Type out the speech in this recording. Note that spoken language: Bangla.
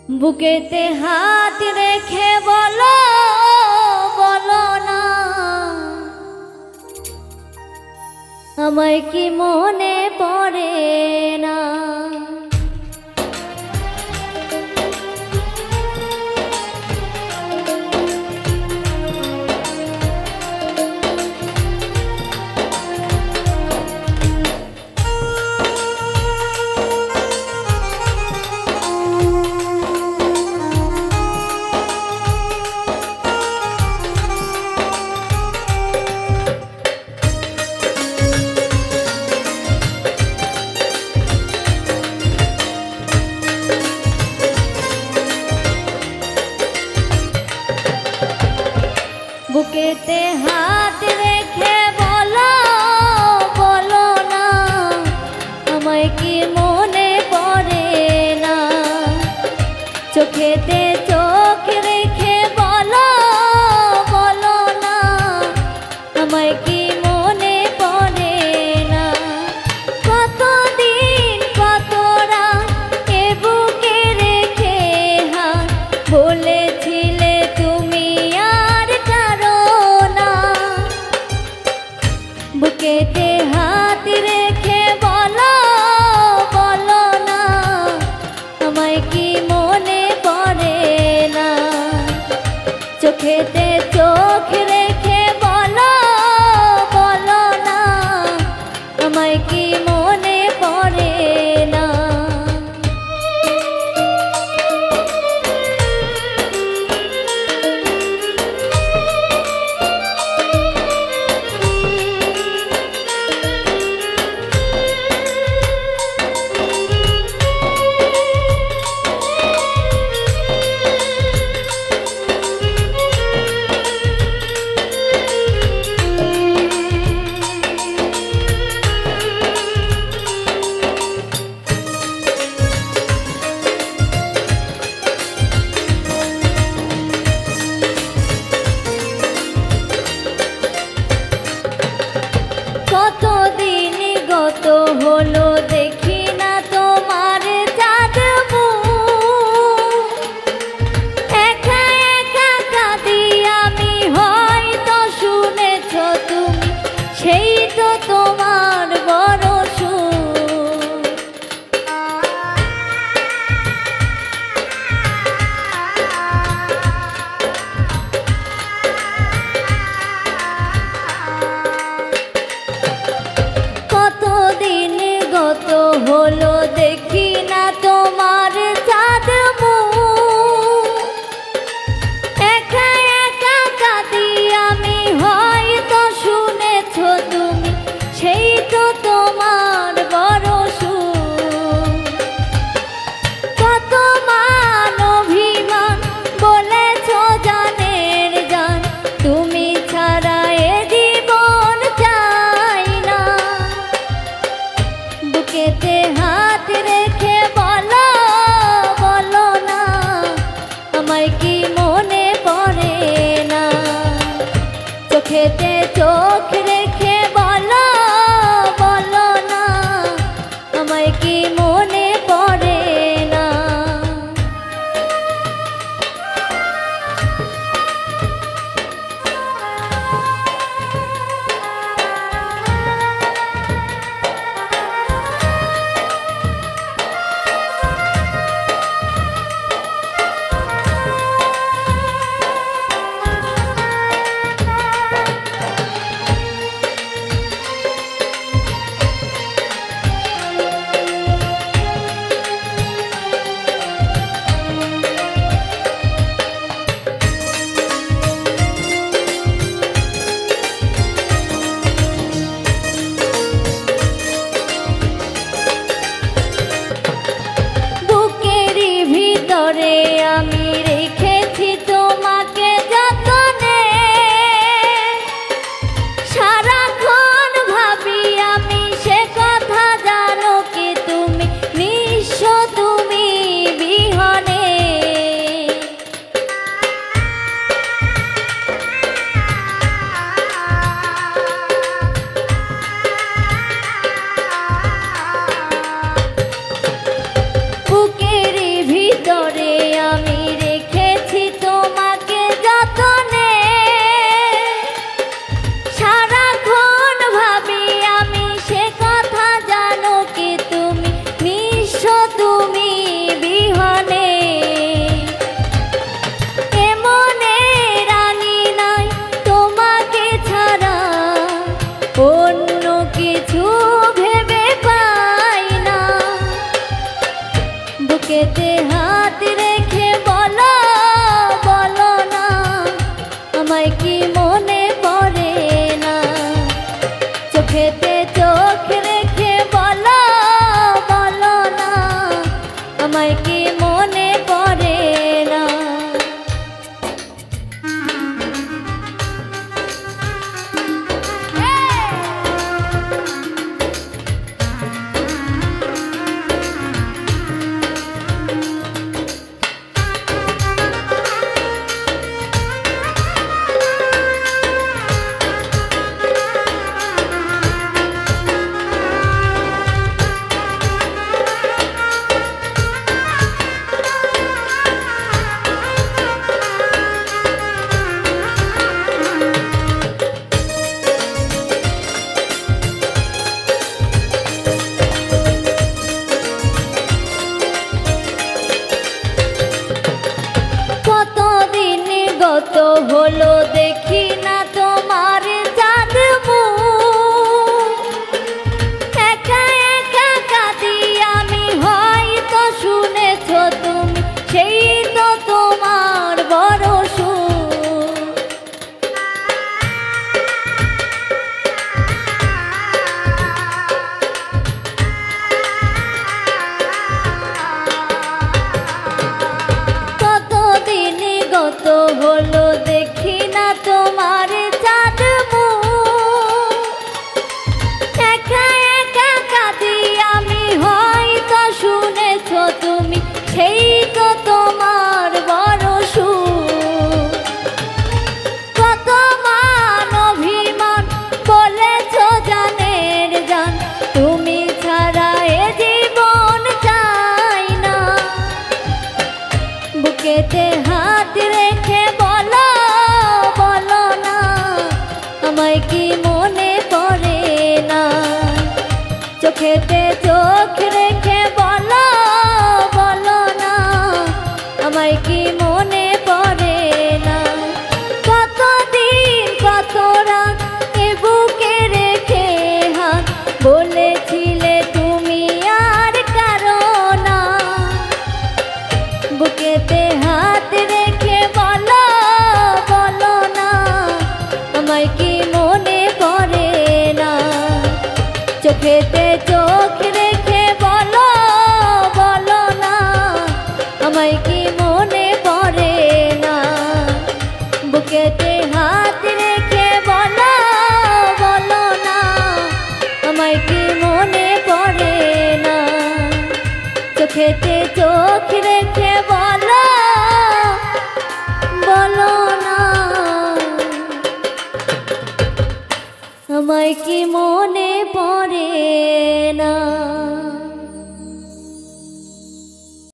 বুকেতে হাত রেখে বলো বলো না আমায় কি মনে পড়ে না। বুকেতে হাত রেখে বলো বলো না আমায় কি মনে পড়ে না। চোখেতে চোখ রেখে বলো বলো না আমায় কি মনে পড়ে না। কতদিন কত রাত এ বুকে রেখে হাত বলেছিলে তুমি আর কারো না। বুকেতে হাত রেখে বলো বলো না আমায় কি মনে পড়ে না। চোখেতে চোখ রেখে বলো বলো না আমায় কি মনে পড়ে না। কতদিন গত হলো দেখি না তোমার চাঁদ মুখ। একা একা কাঁদি আমি হয়তো শুনেছ তুমি সেই তো তোমার বড় সুখ। কতদিন গত হলো দেখি না তোমার চাঁদ মুখ। একা একা কাঁদি আমি হয়তো শুনেছ তুমি সেই তো তোমার বড় সুখ। কত মান অভিমান বলেছ জানের জান তুমি ছাড়া এ জীবন চাই না। বুকেতে হাত রেখে বলো বলো না আমায় কি মনে পড়ে না। চোখেতে চোখ রেখে বলো বলো না আমায় কি মনে পড়ে না। চোখেতে চোখ রেখে বলো বলো না আমায় কি মনে পড়ে না। বুকেতে হাত রেখে বলো বলো না আমায় কি মনে পড়ে না। চোখেতে চোখ রেখে বলো বলো না আমায় কি